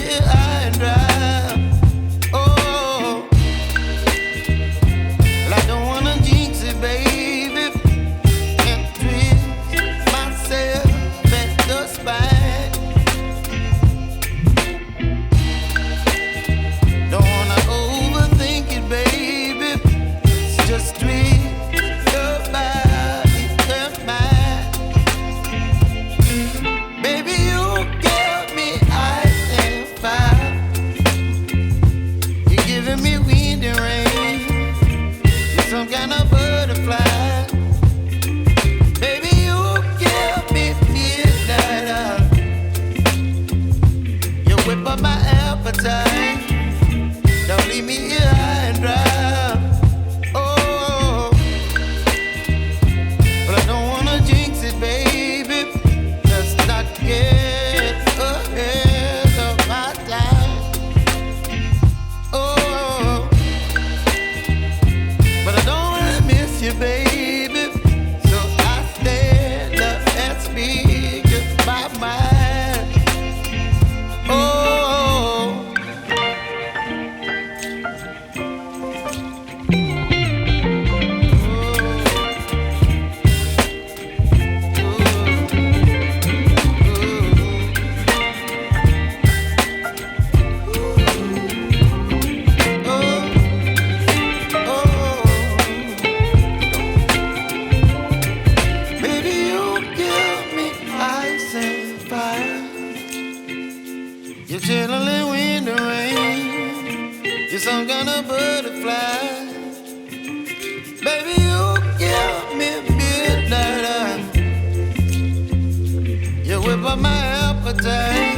here high and dry. Oh, well, I don't wanna jinx it, baby, and twist myself at the spine. Don't wanna overthink it, baby. It's just twist your body and mine. Baby, you give me ice and fire. You're giving me wind and rain. You're some kind of butterfly. Baby, you give me midnight. You whip up my appetite. Don't leave me here high and dry. Oh, but I don't wanna jinx it, baby. Let's not get ahead of my time. Oh, but I don't wanna miss you, baby. So I stand up and speak my mind. Oh. Baby, you give me ice and fire. You're chilling wind and rain. You're some kind of butterfly. Baby, you give me midnight. You whip up my appetite.